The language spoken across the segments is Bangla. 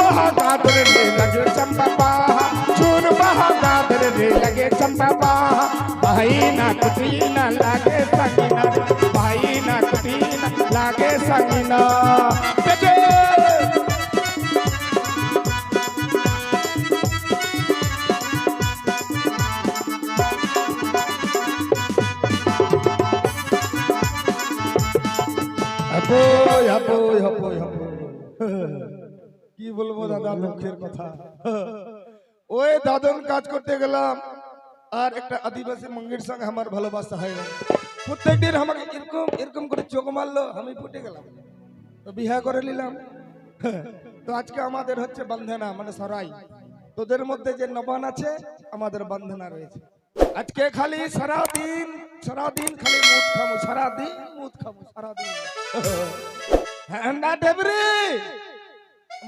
बहादुर रे लगे चंपा बाहा चूर बहादुर रे लगे चंपा बाहा भाई ना कुटी ना लागे संगीना भाई ना कुटी ना लागे संगीना কি বলবো দাদা দুঃখের কথা ওই দাদন কাজ করতে গেলাম আর একটা আদিবাসী মঙ্গির সঙ্গে আমার ভালোবাসা হয়ে গেল প্রত্যেক দিন আমাকে এরকম এরকম করে চোখ মারলো আমি ফুটে গেলাম তো বিয়ে করে নিলাম তো আজকে আমাদের হচ্ছে বন্ধনা মানে সরাই তোদের মধ্যে যে নবান আছে আমাদের বন্ধনা রয়েছে আজকে খালি সারাদিন খালি মুদ খামু সারাদিন মুদ খামু সারাদিন হ্যাঁ না দেবরে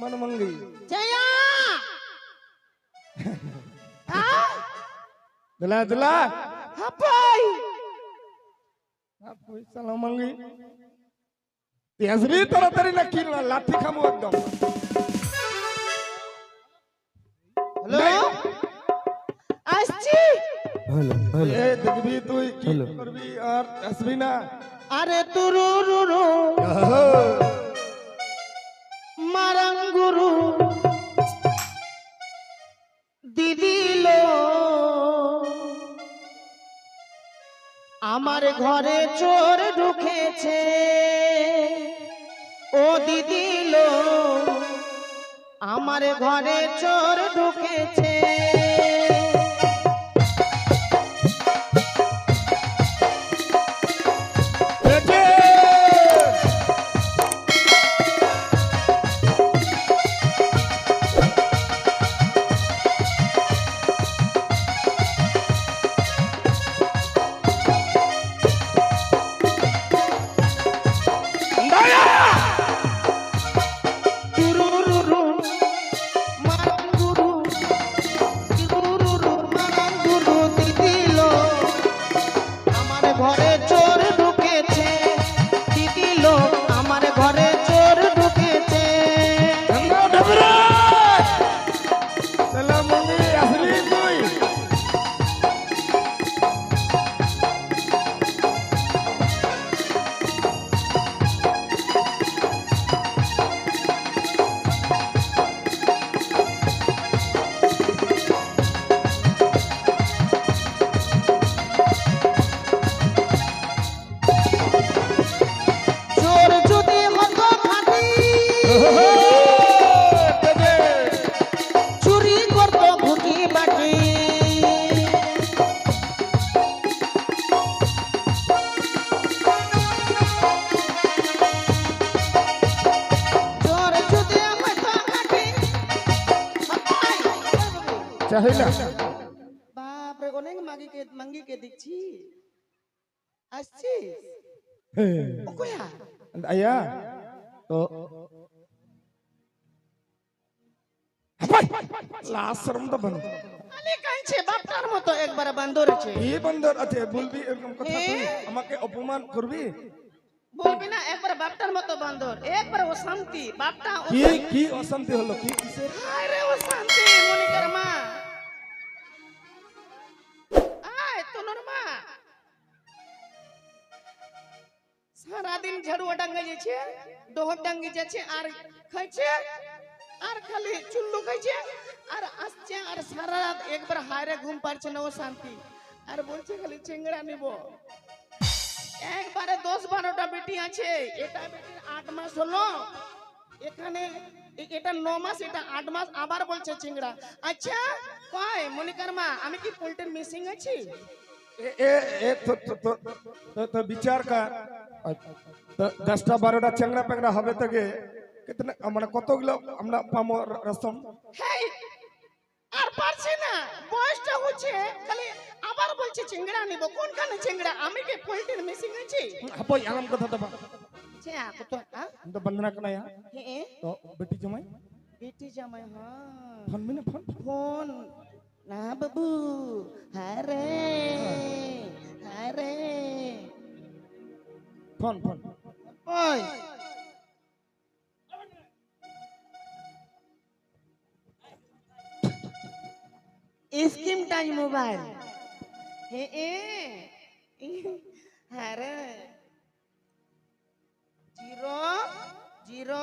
मन मंगी जया दिला दिला हापई हापई चलो मंगी तेजरी तरतरी न किल लाठी खामु एकदम हेलो आसची हेलो हेलो ए देखबी तुई की करबी और असबी ना अरे तुरु रुरु मारंगुरु दिदिलो আমার ঘরে চোর ঢুকেছে ও দিদিলো আমার ঘরে চোর ঢুকেছে চাহিলা বাপ রে অনেক মাগি কে দেখছি আসছি ও কয়া আয়া তো লাশ শরম তো বন্ধ আলে কাঁচে বাপটার মতো একবার বান্দর আছে এই বান্দর আছে বলবি এরকম কথা তুই আমাকে অপমান করবি বলবি না একবার বাপটার মতো বান্দর একবার অশান্তি বাপটা কি অশান্তি হলো কি কিসের আরে অশান্তি মনিকার মা আয় তোর মা সারা দিন ঝাড়ুয়া ডাঙ্গা যাচ্ছে ডোহর ডাঙ্গি যাচ্ছে আর খাইছে আর খালি চুল্লু খাইছে আর আসছে আর সারা রাত একবার হায়রে ঘুম পারছে না অশান্তি আর বলছে খালি চিংড়া নিব একবারে 10-12টা বেটি আছে এটা বেটির 8 মাস হলো এখানে এটা 9 মাস এটা 8 মাস আবার বলছে চিংড়া আচ্ছা কই মনিকার মা আমি কি পোল্ট্রির মিসিং আছি এ তো বিচার কর 10টা 12টা চিংড়া পেংড়া হবে থেকে কিতনে মানে কতগুলো আমরা পামো রসম হেই আর পারছি না বয়সটা হচ্ছে খালি আবার বলছে চিংড়া নিব কোনখানে চিংড়া আমি কি পোল্ট্রির মিসিং আছি আপই আরাম কথা দবা ছে কত তো বন্দনা কনা या হে তো বেটি জমাই হ্যাঁ ফোন में ফোন না বাবু আরে আরে ফোন ওই रिचार्ज मोबाइल हे ए अरे 0 0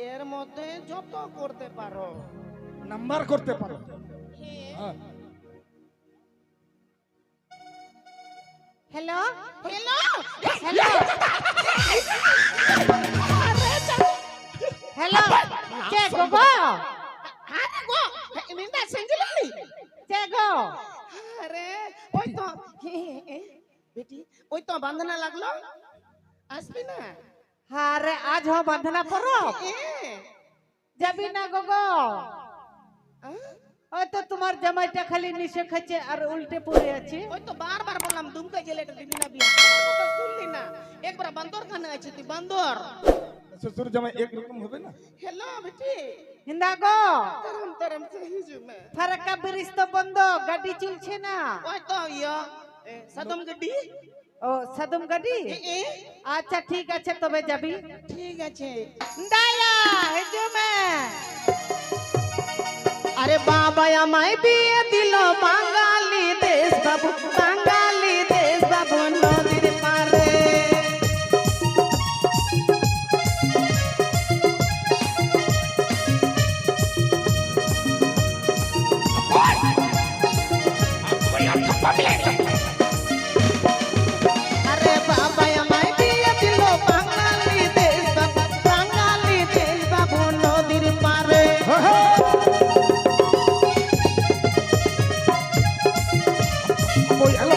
এর মধ্যে যত করতে পারো নাম্বার করতে পারো হ্যাঁ हेलो हेलो हेलो हेलो के गो अरे गो मिंदा सिंगली के गो अरे ओई तो बेटी ओई तो बंधना लागलो আসবি না আরে আজ হ বাঁধনা পড়ো যাবি না গগো ওই তো তোমার জামাইটা খালি নিচে খাচ্ছে আর উল্টে পড়ে আছে ওই তো বারবার বললাম দুমকা গেলে এটা দিবি না বিয়া আমার কথা শুনলি না একবার বান্দর খানে আছে তুই বান্দর শ্বশুর জামাই এক রকম হবে না हेलो बेटी হিন্দা গো तरम तरम से हिजू में ফারাক্কা ব্রিজ তো বন্ধ গাড়ি চলছে না ওই তো ইয়া সদম গড্ডি ও সাদম গাড়ি এ আচ্ছা ঠিক আছে তবে যাবি ঠিক আছে দায়া হেজুমে আরে বাবা আমায় বিয়ে দিল বাঙালি দেশ বাবু নদীর পারে আরে বাবা আমায় বিয়ে দিল বাঙালি দেশ বাবু নদীর পারে ওই হ্যালো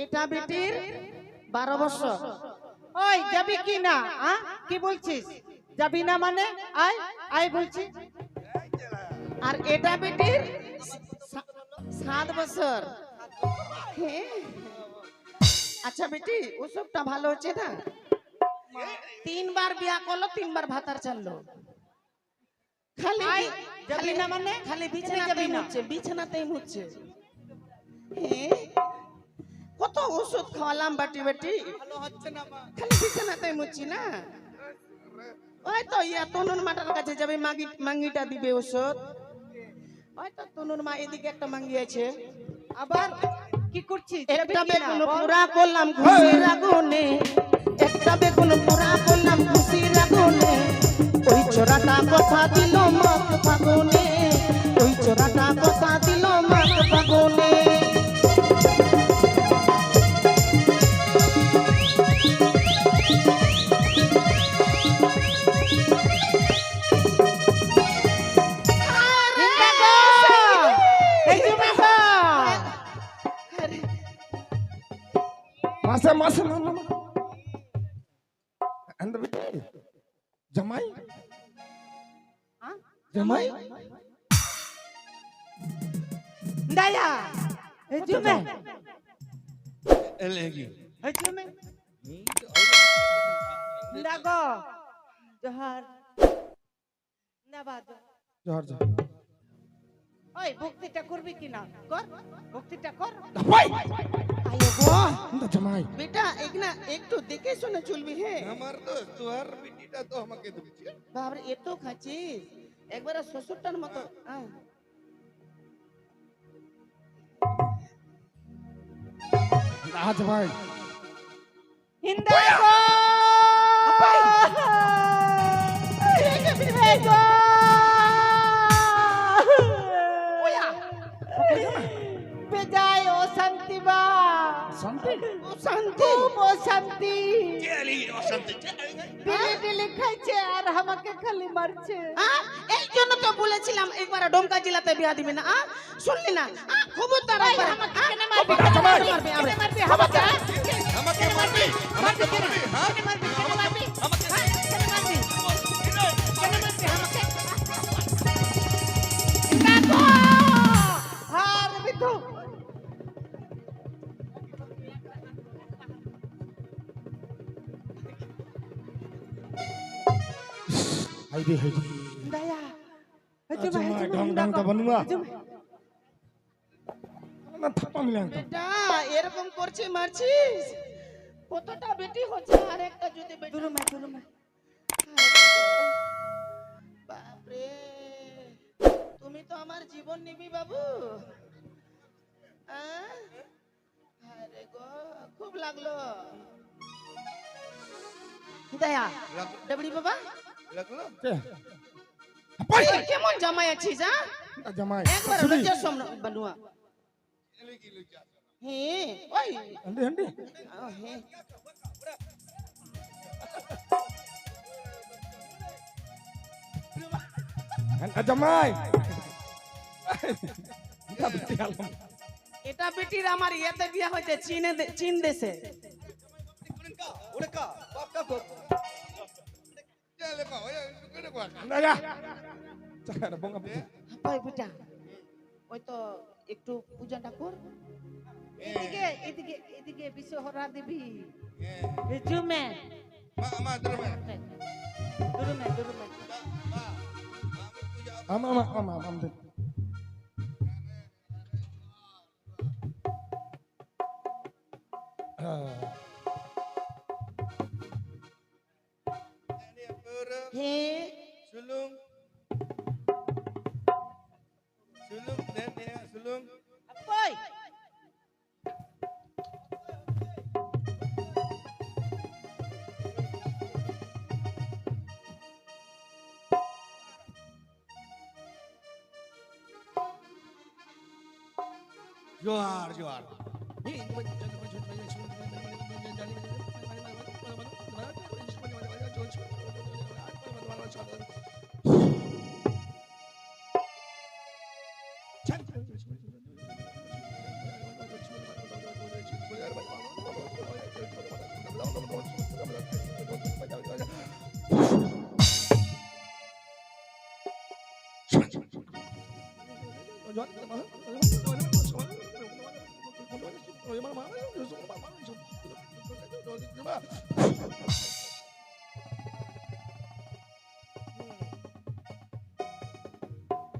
এটা বেটির 12 বছর ওই যাবি কি না কি বলছিস যাবি না মানে আয় আয় বলছি আর এটা বেটির 7 বছর হ্যাঁ। আচ্ছা বেটি ওসবটা ভালো হচ্ছে না 3 বার বিয়া করলো 3 বার ভাতার চাললো খালি আয়, যাবি না মানে? খালি যাবি বিছানাতেই না? মুছছে বিছানাতেই মুছছে হ্যাঁ। কত ওষুধ খাওয়ালাম বাটি বাটি ভালো হচ্ছে না মা খালি বিছানাতেই মুছছি না ওই তো ইয়া তনুর মাটার কাছে যাবে মাঙ্গিটা দিবে ওষুধ ওই তো তনুর মা এদিকে একটা মাঙ্গি আছে আবার কি করছিস যাবি একটা কি না? বেগুন বল। পুরা করলাম খুশির আগুনে একটা বেগুন পুরা করলাম খুশির আগুনে ওই চোরাটা কথা দিল মাক ফাগুনে ওই চোরাটা কথা দিল মাক ফাগুনে হিন্দা গো হেজুমে গো মাসে মাসে না না এন্ড জামাই হ্যাঁ? জামাই দায়া হেজুমে এলেগি হেজুমে হিন্দা গো জোহার নাবাদ জোহার জোহার ওই ভক্তিটা করবি কি না কর ভক্তিটা কর ভাই আয়ো গো না জামাই বেটা একনা একটু দেখে শুনে চলবি হে আমার দোস্ত তোর বিটিটা তো আমাকে দিচ্ছে বাবরে এত খাচ্ছিস একবার শ্বশুরটার মতো আজ ভাই হিন্দা গো আপাই। হেজুমে গো ওয়া বেজায় ও শান্তি বা শান্তি ও শান্তি খুব অশান্তি দিলে দিলে খাইছে আর আমাকে খালি মারছে এই জন্য তো বলেছিলাম একবার ডোমকা জেলাতে বিয়া দিবি না শুনলি না খবরদার একবার আমাকে কেন মারবি? জামাই। মারবি, আরে। মারবি, আমাকে? আমাকে মারবি মারবি কেন? কেন মারবি? কেন মারবি? হ্যাঁ, কেন মারবি? কেন মারবি আমাকে? কাকু! আর বিধু! হাইদে হাইদে দয়া! জামাই ঢং ঢং তো বনুয়া মিলাম বেটা এরকম করছিস মারছিস কতটা বেটি হচ্ছে আর একটা যদি বেটা বাপরে তুমি তো আমার জীবন নিবি বাবু আহ? আরে গো খুব লাগলো দয়া ডবড়ি বাবা এই কেমন জামাই আছিস হ্যাঁ জামাই একবার লজ্জার সামনে বানুয়া হ্যাঁ ওই হন্ডি হন্ডি হ্যাঁ জামাই এটা বেটির আমার ইয়েতে বিয়া হয়েছে চীন দেশে ওই বেটা ওই তো একটু পূজাটা কর এদিকে এদিকে এদিকে বিশ্বহরা দেবী জুমে দুরুমে দুরুমে আমাদের হ্যাঁ Sulung. Sulung dan dia sulung. কই Johar, johar.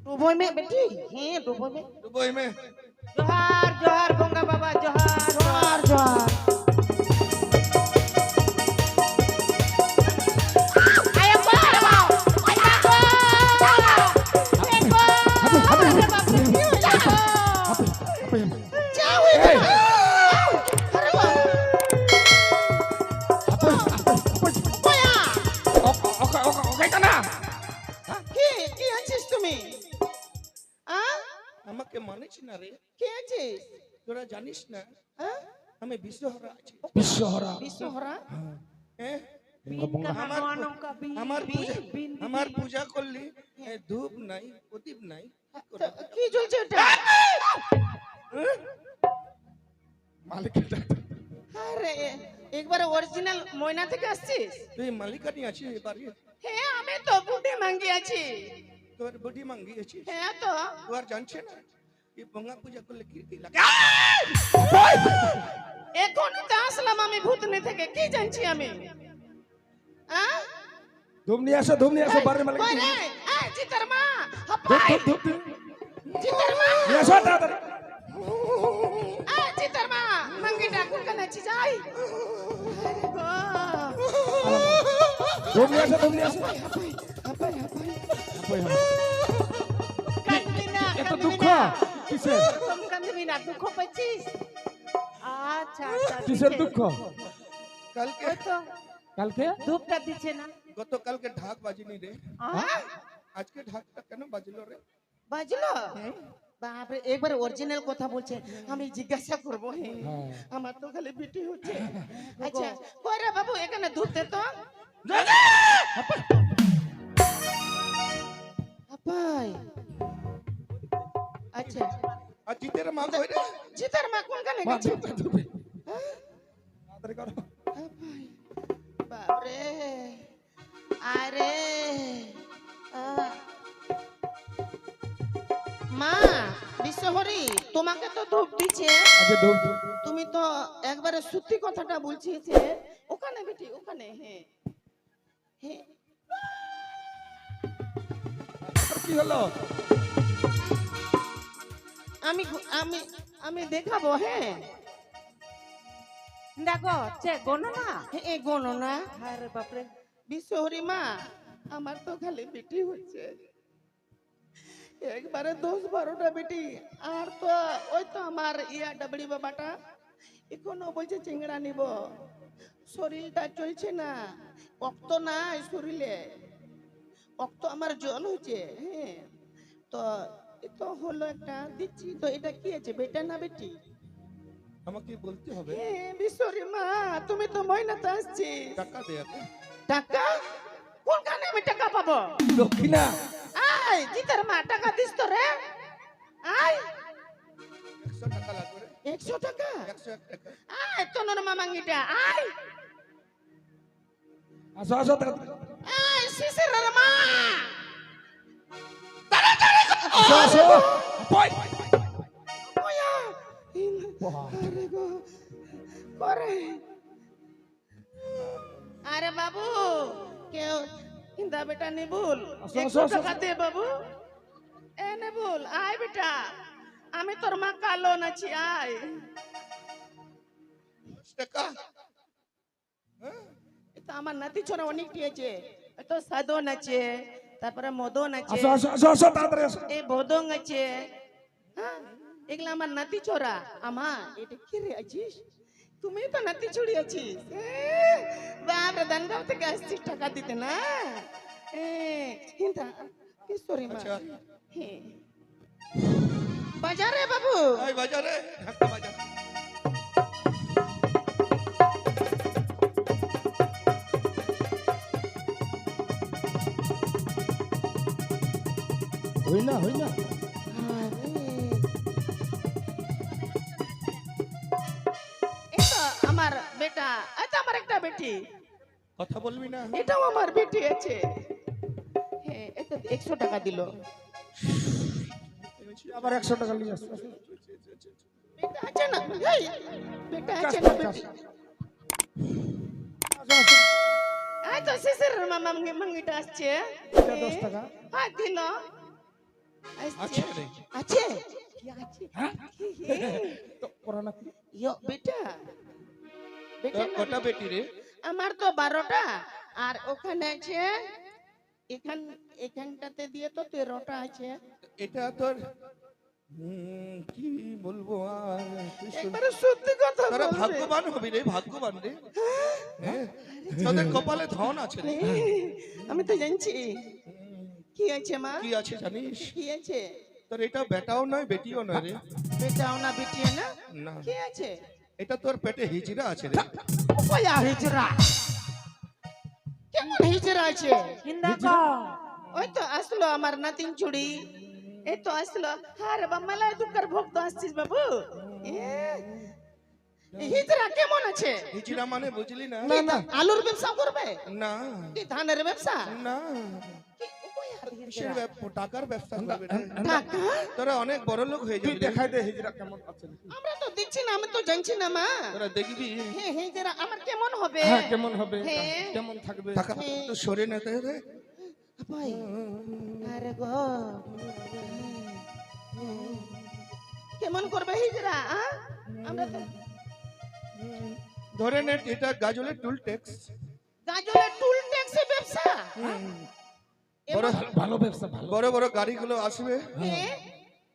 ডুবোই মে বেটি হ্যাঁ ডুবোই মে Duboy me. জোহার জোহার গঙ্গা বাবা জোহার জোয়ার জোয়ার কি আছিস তুমি আমাকে মানিস না রে, কি আছিস তোরা জানিস না হ্যাঁ আমি বিশ্বহরা আছি। বিশ্বহরা বিশ্বহরা হ্যাঁ আমার আমার পূজা করলি ধূপ নাই প্রদীপ নাই তো কি চলছে ওটা মালিক আরে একবারে অরিজিনাল ময়না থেকে আসছিস তুই মালিকানি আছিস এবারে, হ্যাঁ আমি তো বুটি মাঙ্গি আছি তোর বডি মাঙ্গি আছিস, হ্যাঁ তো তো আর জানছে না এই গঙ্গা পূজা করলে কি কি লাগে। এখন তো আসলাম আমি ভূতনি থেকে কি জানছি আমি হ্যাঁ ধূপ নিয়ে আসো বারে মালিক কই রে এই চিতার মা হাপাই চিতার মা নিয়ে আসো তাড়াতাড়ি এই চিতার মা মাঙ্গিটা কোন কানে ছি যাই আরে গো ধূপ নিয়ে আসো হাপাই হাপাই কাঁদবি না এত দুঃখ কিসের তুমি কাঁদবি না দুঃখ পাচ্ছিস আচ্ছা আচ্ছা কিসের দুঃখ কালকে ওই তো কালকে ধূপটা দিচ্ছে না গতকালকে ঢাক বাজিনি রে, হ্যাঁ? আজকে ঢাকটা কেন বাজলো রে? বাজলো বাপরে একবার অরিজিনাল কথা বলছে আমি জিজ্ঞাসা করবো হ্যাঁ। আমার তো খালি বিটি হচ্ছে আচ্ছা কই রে বাবু এখানে দুধ দে তো আপাই আচ্ছা আর জিতের মা কই রে? জিতার মা কোনখানে মা গেছে ধূপ ধূপে তাড়াতাড়ি করো আপাই বাপরে আরে মা বিশ্বহরি তোমাকে তো ধূপ দিচ্ছে আগে ধূপ তুমি তো একবারে সত্যি কথাটা বলছিস ওখানে বেটি ওখানে হ্যাঁ হ্যাঁ কি হলো আমি আমি আমি দেখাবো, হ্যাঁ দেখো চে গণনা এই গণনা। আরে বাপরে বিশ্বহরি মা, আমার তো খালি বেটি হচ্ছে, একবারে 10-12টা বেটি। আর তো ওই তো আমার ডাবড়ি বাবাটা এখনো বলছে চিংড়া নিব, শরীরটা চলছে না, রক্ত নাই শরীরে, রক্ত আমার জল হচ্ছে। হ্যাঁ, তো এ তো হলো একটা দিচ্ছি, তো এটা কি আছে, বেটা না বেটি? আমাকে বলতে হবে। হ্যাঁ বিশ্বহরি মা, তুমি তো ময়নাতে আসছি। টাকা দে আগে। টাকা? কোনখানে আমি টাকা পাবো? দক্ষিণা আয় জিতের মা, টাকা দিস তো রে। আয় 100 টাকা লাগবে রে। 100 টাকা? 101 টাকা। আয় তনুর মামাঙ্গিটা, আয় আসো আসো আয় শিশিরের মা। আসো আসো বই ওয়া, আরে গো করে। আরে বাবু, কেউ ইন্দা বেটা নেবুল, আসো, 100 আসো, আসো। টাকা দে বাবু। এ নেবুল, আয় বেটা, আমি তোর মা কালো নাছি, আয়। 10 টাকা। এটা আমার নাতি ছোড়া অনেক দিয়েছে, তো সাদন আছে, তারপরে মদন আছে, আসো আসো আসো আসো তাড়াতাড়ি আসো এই বদং আছে। হ্যাঁ, এগুলা আমার নাতি ছোড়া। আমা এটা কি রে আছিস? তুমি তো নাতি ছুড়ি আছিস। বাপরে, দানগাঁও থেকে আসছিস টাকা দিতে না? হিন্দা কিশোরী মা। আচ্ছা। হ্যাঁ, বাজারে বাবু। এই বাজারে ঢাকা বাজার। হই না এটা আমার বেটা, এটা আমার একটা বেটি, কথা বলবি না? এটাও আমার বেটি আছে। হ্যাঁ, এটা 100 টাকা দিল। আবার 100 টাকা নিয়ে আসো বেটা আছে না? এই, বেটা আছে না বেটি? আসো আসো আই তো শিশির মামা মঙ্গিটা আসছে। এটা 10 টাকা। হ্যাঁ দিল। আছে রে। আছে কি আছে? হ্যাঁ হে, তো করোনা কি ইয়ো বেটা, বেটা তোর না কটা বেটি রে? আমার তো 12টা, আর ওখানে আছে এখানটাতে দিয়ে তো 13টা আছে। এটা তোর কি বলবো আর তুই শুন। একবারে সত্যি কথা তোরা বলবে। ভাগ্যবান হবি রে, ভাগ্যবান রে। হ্যাঁ, তোদের কপালে ধন আছে রে। আমি তো জানছি। কি আছে মা? কি আছে জানিস? কি আছে? তোর এটা বেটাও নয় বেটিও নয় রে। বেটাও না বেটিও না? না, কি আছে? এটা তোর পেটে হিজড়া আছে রে। ওয়া হিজরা। কেমন হিজরা আছে? হিন্দাকো ওই তো আসলো আমার নাতিন চুড়ি, এই তো আসলো। আরে বাবা, মেলায় দুঃখের ভোগ তো আসছিস বাবু। হিজরা কেমন আছে? হিজড়া মানে বুঝলি না? কি আলুর ব্যবসা করবে? না কি ধানের ব্যবসা? না, কি ওয়া হিজরা? কিসের টাকার ব্যবসা করবে রে। টাকা? তোরা অনেক বড় লোক হয়ে তুই যাবি রে। দেখাই দে হিজরা কেমন আছে আমরা তো দেখছি না, আমি তো জানছি না মা। তোরা দেখবি হ্যাঁ হিজরা আমার কেমন হবে? হ্যাঁ কেমন হবে হ্যাঁ। কেমন থাকবে টাকা তো সরে না তাই রে। ভাই, আরে গো, কেমন করবে হিজরা? আমরা তো ধরে নে এটা গাজলের টুল ট্যাক্স। গাজলের টুল ট্যাক্সের ব্যবসা। বড় ভালো ব্যবসা ভালো বড় বড় গাড়িগুলো আসবে হ্যাঁ,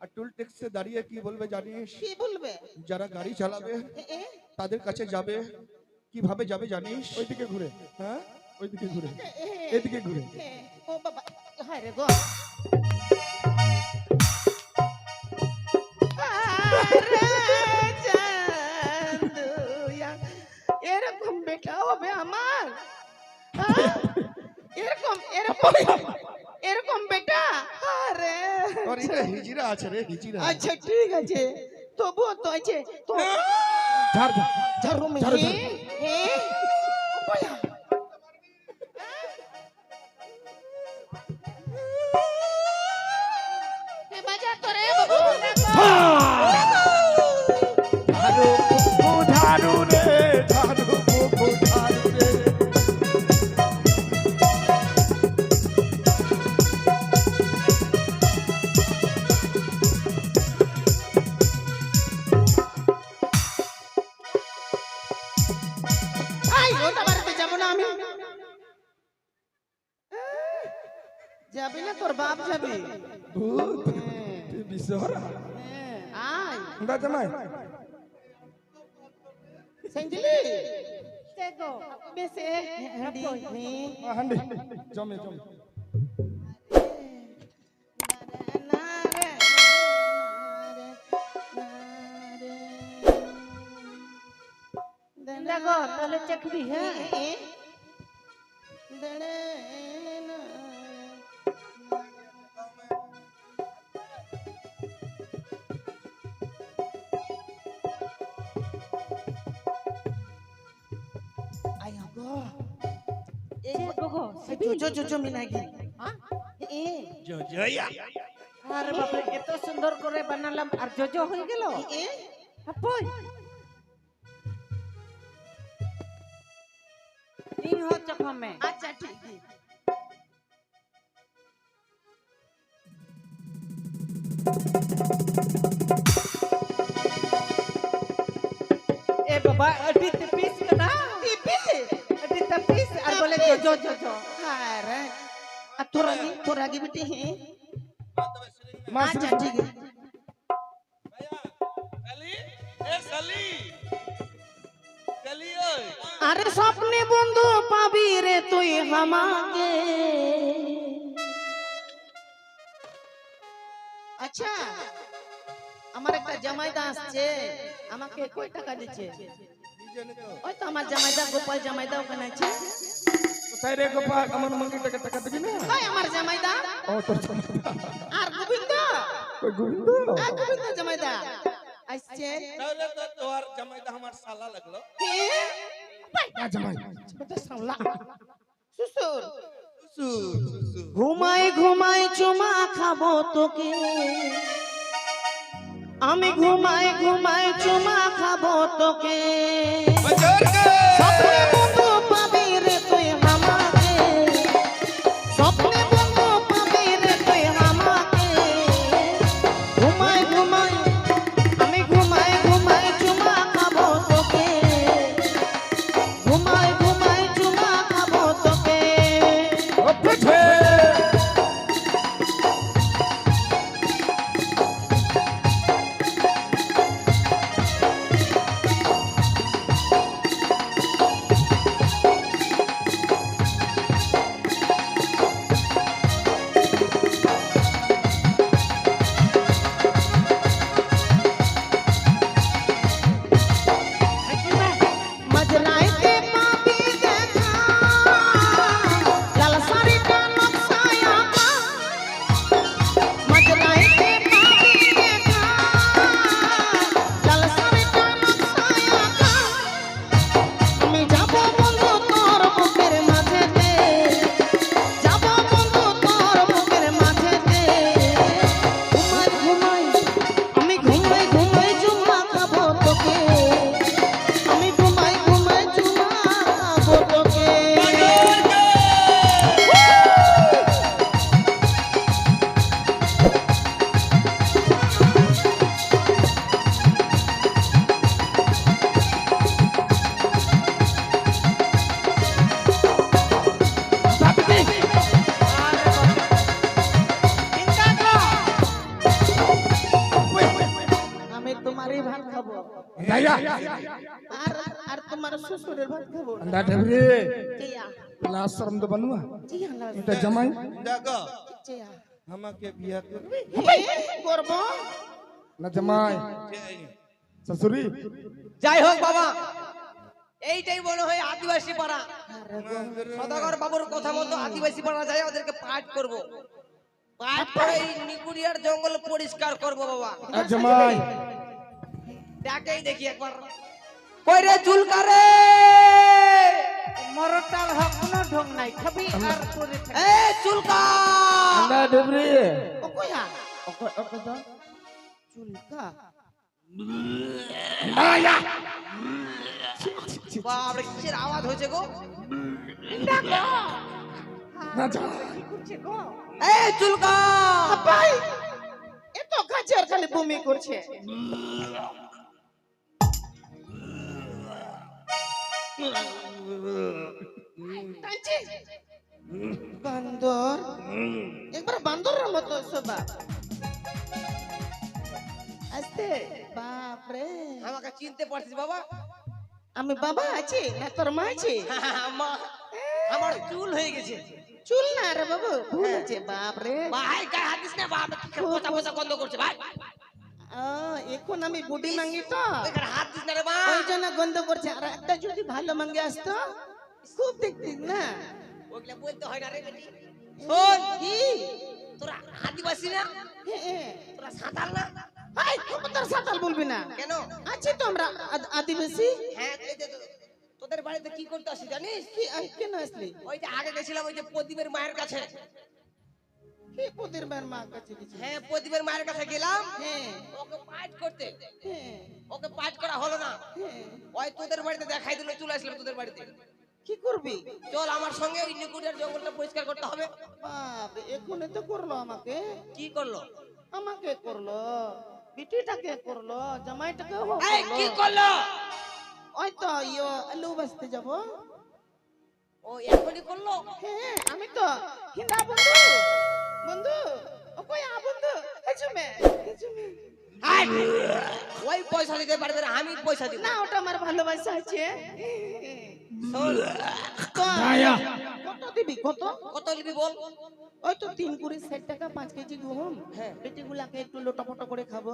আর টুল ট্যাক্সে দাঁড়িয়ে কি বলবে জানিস? কি বলবে? যারা গাড়ি চালাবে এ, তাদের কাছে যাবে, কিভাবে যাবে জানিস? ওইদিকে ঘুরে হ্যাঁ, ওইদিকে ঘুরে এ, এদিকে ঘুরে এ, ও বাবা, হায় রে গো। আরে চাঁদুয়া, এরকম বেটা হবে আমার? হ্যাঁ? এরকম এরকম এরকম বেটা? আরে আর এটা হিজড়া আছে রে, হিজড়া। আচ্ছা ঠিক আছে, তবুও তো আছে তো। ঝাড় ঝাড় ঝাড়ু মে ঝাড়ু, হে হে ওয়া। এ বাজার তো রে বাবু। ঝাড়ু বুকু ঝাড়ু রে ঝাড়ু বুকু ঝাড়ু রে ওটা বাড়িতে যাবো না আমি। যাবি না, তোর বাপ যাবি। ভূত তুই বিশ্বহরা আয় দা জামাই সেঞ্জলি দেখো বেশে হাঁডি হান্ডি জমে জমে দেখো তাহলে চাকরি হ্যাঁ আরে বাপরে এত সুন্দর করে বানালাম আর জজো হয়ে গেল আপই এই হচ্ছে কমে আচ্ছা ঠিক এ বাবা अभी ते पीस का ना अभी ते पीस और बोले जो जो जो अरे তোর আগে বেটি হ্যাঁ মাছ আচ্ছা ঠিক আছে সালি এ সালি সালি ওই আরে স্বপ্নে বন্ধু পাবি রে তুই আমাকে আচ্ছা আমার একটা জামাইদা আসছে আমাকে কয় টাকা দিচ্ছে ওই তো আমার জামাইদা গোপাল জামাইদা ওখানে আছে তাই রে গোপাল আমার মঙ্গি টাকা টাকা দিবি না ওই আমার জামাইদা ও তোর জামাই আর গোবিন্দ ওই গোবিন্দ গোবিন্দ জামাইদা আসছে তাহলে তো তোর জামাইদা আমার সালা লাগলো জামাই শ্বশুর সুসু ঘুমাই ঘুমাই চুমা খাবো তোকে আমি ঘুমাই ঘুমাই চুমা খাবো তোকে স্বপ্নে বন্ধু পাবি রে তুই আমাকে স্বপ্নে বন্ধু পাবি রে তুই আমাকে ঘুমাই ঘুমাই আমি ঘুমাই ঘুমাই চুমা খাবো তোকে ঘুমাই ঘুমাই চুমা খাবো তোকে ও পিছে মজলাইতে পাবি দেখা লাল শাড়িটা নকশায়া পা মজলাইতে পাবি দেখা লাল শাড়িটা নকশায়া পা আমি যাব বন্ধু তোর বুকের মাঝেতে যাব বন্ধু তোর বুকের মাঝেতে ঘুমাই ঘুমাই আমি ঘুমাই ঘুমাই চুমা খাবো তোকে আমি ঘুমাই ঘুমাই চুমা খাবো তোকে আমি তোমারই ভাত খাবো দাইয়া আর আর তোমার শ্বশুরের ভাত খাবো अंडा ढबरे চিয়া लास्ट शर्म तो बनवा চিয়া না এটা জামাই দেখো চিয়া আমাকে বিয়া করবি করব না জামাই শ্বশুরি যাই হোক বাবা এইটাই মনে হয় আদিবাসী পাড়া সদাগর বাবুর কথা মতো আদিবাসী পাড়া যায় ওদেরকে পাঠ করব পাঠ করে এই নিকুড়িয়ার জঙ্গল পরিষ্কার করব বাবা আর জামাই ডাকেই দেখি একবার কই রে চুলকারে মরটার হক কোনো ঢং নাই খাবি আর করে থাকবি। এ চুলকা अंडा ढबरे ও কইয়া চুলকা বাপরে কিসের আওয়াজ হয়েছে গো না জামাই কি করছে গো এ চুলকা ভাই এত কাজের খালি বমি করছে টানছি বান্দর একবার বান্দরের মতো সবা আস্তে বাপ রে আমাকে চিনতে পারছিস বাবা? আমি বাবা আছি না তোর মা আছে মা, আমার চুল হয়ে গেছে। চুল না রে বাবু ভুল আছে বাপ রে ভাই গায়ে হাত দিস না বাপ, কথা বসা বন্ধ করছে ভাই। এখন আমি বুড়ি মাঙ্গি তো এখানে হাত দিস না রে মা। ওই জন্য গন্ধ করছে আর একটা যদি ভালো মাঙ্গে আসতো খুব দেখতিস না ওগুলা বলতে হয় না রে বেটি। শোন, কি তোরা আদিবাসী না? তোরা সাঁতার না? হাই তোর সাতাল বলবি না কেন? আছি তো আমরা আদিবাসী হ্যাঁ, এই যে তোদের বাড়িতে কি করতে আসি জানিস? কি কেন আসলি ওই যে আগে গেছিলাম ওই যে প্রদীপের মায়ের কাছে। কি পুতির বার মা কাছে গেছি হ্যাঁ, প্রদীপের মায়ের কাছে গেলাম হ্যাঁ ওকে পাঠ করতে। হ্যাঁ ওকে পাঠ করা হলো না। হ্যাঁ ওই তোদের বাড়িতে দেখাই দিল, চলে আসলাম তোদের বাড়িতে। কি করবি চল আমার সঙ্গে ওই নিকুড়িয়ার জঙ্গলটা পরিষ্কার করতে হবে। বাপ এখনই তো করলো আমাকে কি করলো? আমাকে করলো বিটিটাকে করলো জামাইটাকে এই কি করলো? ওই তো ইয়ো আলু বাসতে যাব ও এখনই করলো? হ্যাঁ আমি তো হিন্দা বন্ধু বন্ধু ও কই আ বন্ধু হেজুমে হাই! ওই পয়সা দিতে পারবে না, আমি পয়সা দিব। না ওটা আমার ভালোবাসা আছে শোন, তো কত দিবি কত কত নিবি বল? ওই তো 3 কুড়ি 60 টাকা 5 কেজি গম হ্যাঁ। বেটিগুলাকে একটু লোটাপটা করে খাবো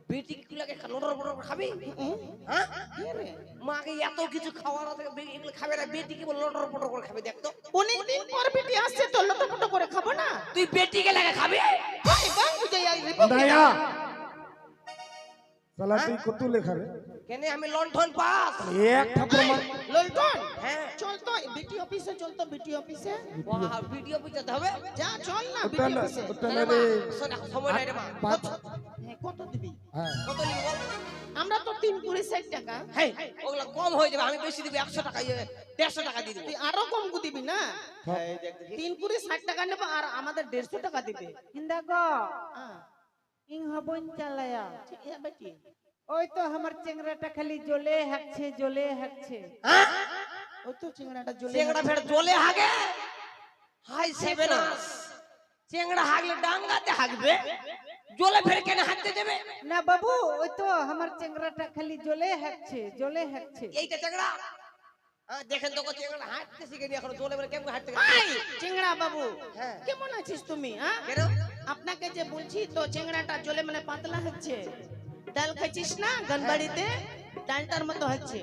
বেটি গুলাকে লড়র বড়র খাবি? হ্যাঁ হ্যাঁ? হ্যাঁ রে মাকে এত কিছু খাওয়ার আছে, এগুলো খাবে না, বেটি কি লড়র বড়র করে খাবে? দেখ তো, অনেকদিন পর বেটি আসছে তো লোটাপটা করে খাবো না তুই বেটিকে লাগে খাবি? ভাই বাং বুঝে যাই রে দায়া সালা তুই কত লেখা রে কেন আমি লণ্ঠন পাস? এক থাপ্পড় মার ললটন হ্যাঁ। চল তো বিটি অফিসে চল তো বিটি অফিসে বাহ, ভিডিও বুঝতে হবে। যা চল না ওটা বিটি না অফিসে ওটা না না রে মা, রে শোন, এখন সময় নাই রে মা। পাঁচ হ্যাঁ কত দিবি হ্যাঁ কত নিবি বল? আমরা তো 3 কুড়ি 60 টাকা হেই, ওগুলো কম হয়ে যাবে, আমি বেশি দিব, 100 টাকা 150 টাকা দিয়ে দিব। তুই আরো কম দিবি না 3 কুড়ি 60 টাকা নেব আর আমাদের 150 টাকা দিবে হিন্দা গো হ্যাঁ ইং হবন চালায়া ঠিক আছে বেটি ওই তো আমার চেংড়াটা খালি জ্বলে হাঁকছে হ্যাঁ? ওই তো চিংড়াটা জ্বলে চেংড়া ফের জ্বলে হাগে? High saphenous! চেংড়া হাগলে ডাঙ্গাতে হাগবে, জ্বলে ফের কেন হাঁটতে যাবে? না বাবু ওই তো আমার চেংড়াটা খালি জ্বলে হাঁকছে এইটা চেংড়া? হ্যাঁ, দেখেন তো চেংড়া হাঁটতে শিখেনি এখনো, জ্বলে ফের কেমন হাঁটতে গেছে? ভাই চিংড়া বাবু হ্যাঁ। কেমন আছিস তুমি হ্যাঁ কেন? আপনাকে যে বলছি তো চিংড়াটা জ্বলে মানে পাতলা হচ্ছে ডাল খাইছিস না গনবাড়িতে ডালটার মতো হচ্ছে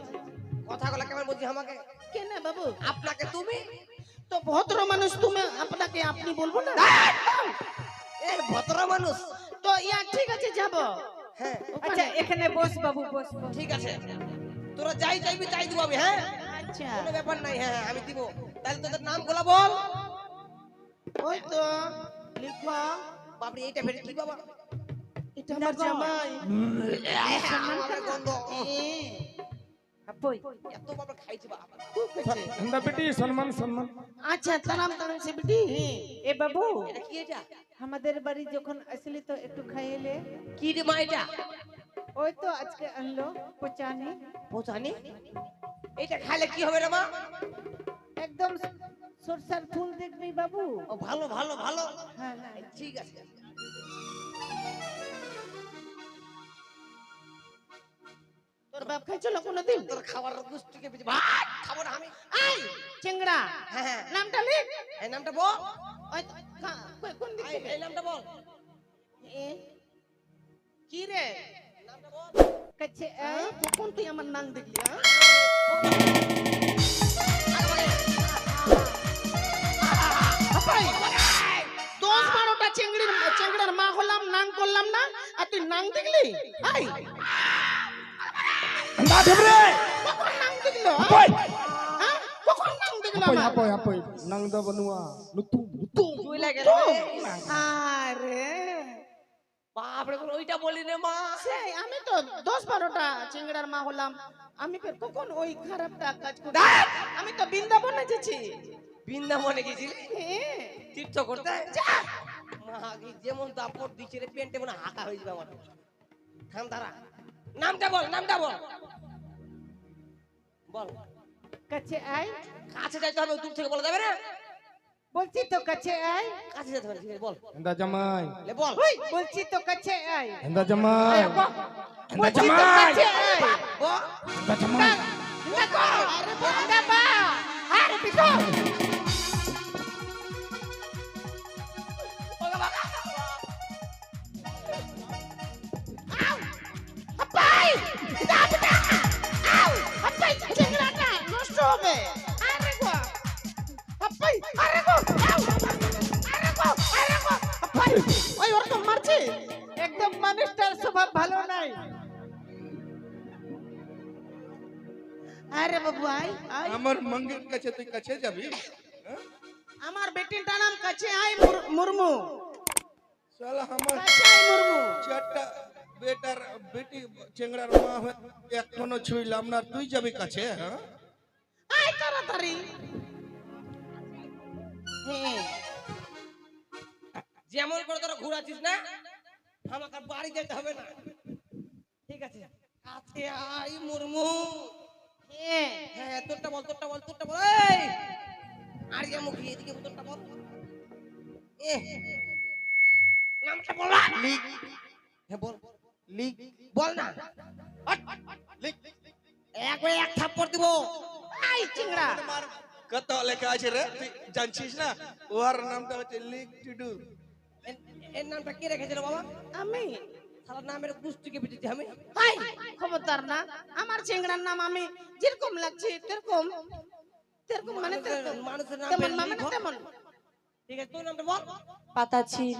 কথাগুলো কেমন বলছিস আমাকে? কেন বাবু আপনাকে তুমি? তো ভদ্র মানুষ তুমি আপনাকে আপনি বলবো না এ ভদ্র মানুষ। তো ইয়া ঠিক আছে যাব হ্যাঁ, আচ্ছা এখানে বস বাবু বস ঠিক আছে, তোরা যাই চাইবি তাই দিব আমি। হ্যাঁ, আচ্ছা কোনো ব্যাপার নাই, হ্যাঁ আমি দিব। তাহলে তোদের নাম গুলা বল। ওই তো লিখো বাপরে, এইটা ফের কি বাবা? এটা আমার জামাই আমাদের গন্ধ। আপই এত বাবা খাইছি বাবা। খুব খাইছে। হিন্দা বেটি সম্মান সম্মান আচ্ছা তারাম তারাম সে বিটি এ বাবু এটা কি? এটা আমাদের বাড়ি যখন আসলি তো একটু খাইলে কি রে মা? এটা ওই তো আজকে আনলো পচানি বোঝানি? এটা খাইলে কি হবে রে মা? একদম সরষার ফুল দেখবি বাবু ও ভালো ভালো ভালো, হ্যাঁ হ্যাঁ ঠিক আছে। তোর বাপ খাইছিল কোনদিন তোর খাবার গুষ্টিকে পিছে ভাত খাবো না আমি। আই চিংড়া হ্যাঁ হ্যাঁ, নামটা লিখ এই নামটা বল। ওই তো, কোন দিক থেকে এই নামটা বল। এ, কি রে নামটা বল। কাছে কখন তুই আমার নাম দেখলি হ্যাঁ আপাই, 10-12টা চেংড়ির মা হলাম নাং করলাম না আর তুই নাং দেখলি আই হিন্দা ঢেবরে কখন নাং দেখলো কই হ্যাঁ কখন নাং দেখলো আপই আমার আপই আপই নং দা বনুয়া নুতু নুতু তুই লাগে রে। আরে বাপ রে, ওইটা বলি রে মা। সেই আমি তো 10-12টা চিংড়ার মা হলাম আমি ফের কখন ওই খারাপটা কাজ করি আমি তো বৃন্দাবনে যেছি বৃন্দাবনে গেছিলি হ্যাঁ তীর্থ করতে? মা কি যেমন দাপট দিচ্ছে রে, পেন্টে মনে হাঁকা হয়ে যাবে আমার। থাম দাঁড়া, নামটা বল, নামটা বল বল। কাছে আয়, কাছে যাইতে হবে, দূর থেকে বলা যাবে না। বলছি তো কাছে আয়, কাছে যেতে হবে, ঠিক আছে, বল এন্দা জামাই লে বল। বলছি তো কাছে আয়, এন্দা জামাই এন্দা বলছি তো জামাই কাছে আয়। বল। এন্দা জামাই দেখো, আরে বা, আরে বিকো। আপাই যাবে না আউ আপাই চিংড়াটা নষ্ট হবে আরে গো আপাই আরে গো আউ আরে গো আপাই ওই ওর তো মারছে একদম মানুষটার স্বভাব ভালো নাই। আরে বাবু আই আই আমার মঙ্গের কাছে তুই কাছে যাবি? হ্যাঁ? আমার বেটিটার নাম কাছে আই মুরমু শালা আমার কাছে আই মুরমু চারটা বেটার বেটি চেংড়ার মা হয়ে এখনো ছুইলাম না, তুই যাবি কাছে? হ্যাঁ, আই তাড়াতাড়ি হ্যাঁ যেমন করে তোরা ঘুরাচ্ছিস না, আমাকে বাড়ি যেতে হবে না, ঠিক আছে? কাছে আই মুরমু। হ্যাঁ হ্যাঁ, তোরটা বল, তোরটা বল, তোরটা বল। এই আড়িয়া মুখি এদিকে তোরটা বল। এ নামটা বল না। লিখ। হ্যাঁ বল। লিখ। বল না। হট। লিখ। এক থাপ্পড় দিব। আই চিংড়া কত লেখা আছে রে, তুই জানছিস না? ওর নামটা হচ্ছে লিক টুডু। এর নামটা কে রেখেছিল বাবা? আমি সারা নামের গুষ্টিকে পিটিছি আমি। আই খবরদার না আমার চিংড়ার নাম আমি যেরকম লাগছে তেরকম তেরকম মানে তেরকম মানুষের নাম তেমন লিখ। মানে তেমন ঠিক আছে, তোর নামটা বল। পাতাছির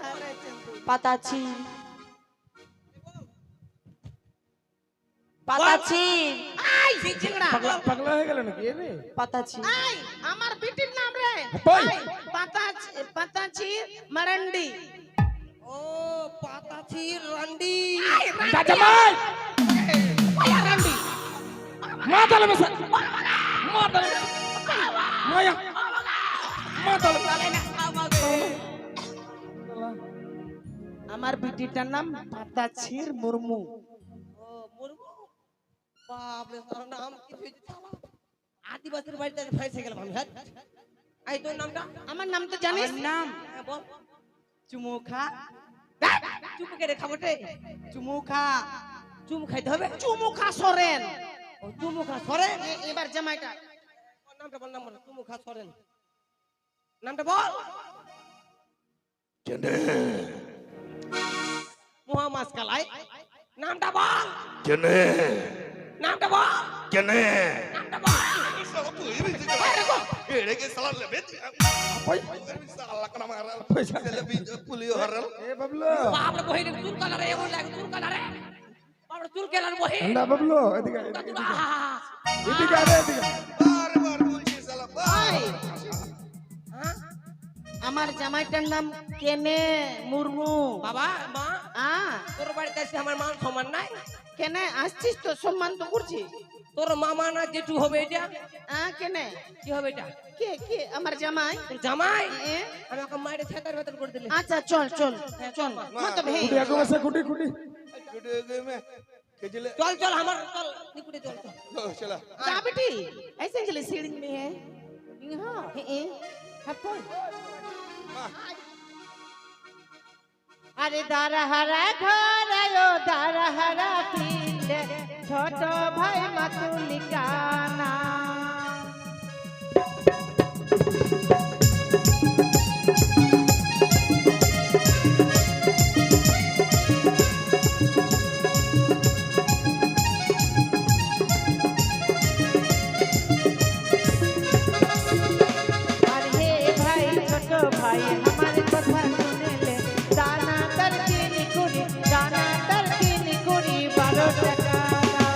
আরে চন্দু পাতাছির পাতাছির আই চিংড়া পাগলা হয়ে গেল নাকি রে? পাতাছির আই আমার বিটির নাম রে কই? আই, পাতাচি মারান্ডি ও পাতাছি রান্ডি। এন্দা জামাই ওই রান্ডি মা তালে মেসা মা তালে মায়া মা তালে আমার বিটিটার নাম পাতাচির মুরমু ও মুরমু। বাপ রে, সারা নাম কি হয়েছে শালা? আদিবাসীর বাড়িতে ফাইসে গেলাম আমি। হ্যাঁ, এই তোর নামটা? আমার নাম তো জানিস নাম হ্যাঁ বল। চুমুখা, চুপ করে খাবটে। চুমুখা, চুম খাইতে হবে। চুমুখা সরেন ও চুমুখা সরেন। এবার জামাইটা ওর নামটা বল, নাম বল। চুমুখা সরেন। নামটা বল। মোহাম্মদ কালাই। নামটা বল। কেনে নামটা বল। কেনে নামটা বল। শালা তুই এড়ে কে শালা লেবে ওই শালা কোন মারা পয়সা লেবি পুলিও হারাল। এ বাবলু বাপ রে বহিরে চুল কালারে এমন লাগে, চুল কালারে। বাপ রে চুল কেলার বহি। এন্দা বাবলু এদিকে এদিকে এদিকে আরে এদিকে বারবার বলছি শালা ওই, হ্যাঁ? আমার জামাইটার নাম কেনে মুরমু বাবা মা, আ তোর বাড়িতে এসে আমার মান সমান নাই। কেনে আসছিস তো সম্মান তো করছিস তোর মামা না জেঠু হবে এটা? কেনে কি হবে এটা? কে কে আমার জামাই তোর জামাই? এ? আমাকে মায়ের ছেতার ভেতর করে দিলি। আচ্ছা চল চল চল মত ভে কুটি আগো আছে কুটি কুটি টুডু গে মে কেজলে চল চল আমার চল নিকুড়ে চল চল। চলা जा बेटी ऐसे चले सीढ़ी में है हाँ ए हपन আরে দারহারা ঘর আয়ো দারহারা পিলে ছোট ভাই মাতুলিকানা। আর হে ভাই ছোট ভাই আমার কথা শুনে লে, দানা তরকি নিকুড়ি, দানা তরকি নিকুড়ি 12 টাকা দাম।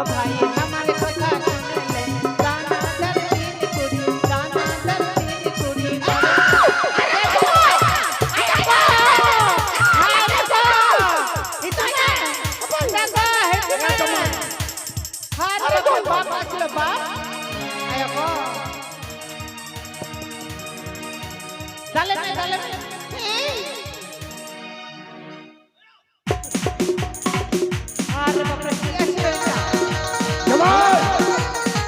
ভাই আমার কথা শুনলে দানা দর তিন কুড়ি দানা দর তিন কুড়ি বাপ আছিল বাপ ডালে ডালে আরে বাপরে কি আছে এটা জামাই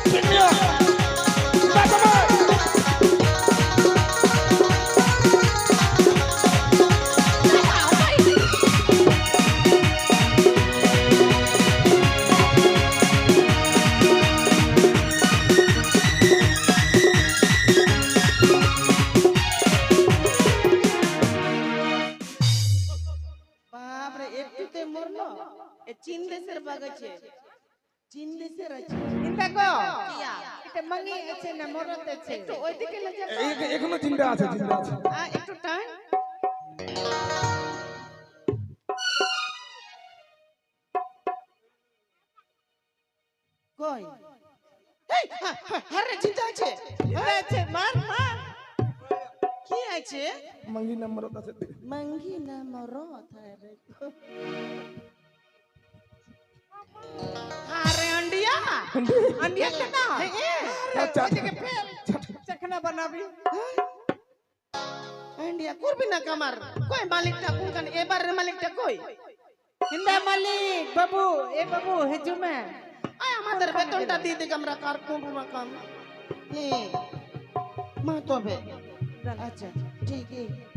চিনিয়া জামাই বাপরে একটুতে মরলো এ চীন দেশের বাঘ আছে চীন দেশের আছে দেখো এটা মাঙ্গি আছে না মরত আছে একটু ওইদিকে লেগে যাও। এখনো চিন্তা আছে চিন্তা আছে একটু টান কই এই আরে চিন্তা আছে আছে মার মার কি আছে मंगी नंबर আছে मंगी ना मरत है रे अरे अंडिया अंडिया केना अच्छा চখনা বানাবি अंडिया করবি না কামার কই মালিকটা কোনখান এবারের মালিকটা কই হিন্দা মালিক বাবু এ বাবু হেজুমে আয় আমাদের বেতনটা দিয়ে দিক আমরা কার করব না কাম হ্যাঁ মা তবে আচ্ছা ঠিক আছে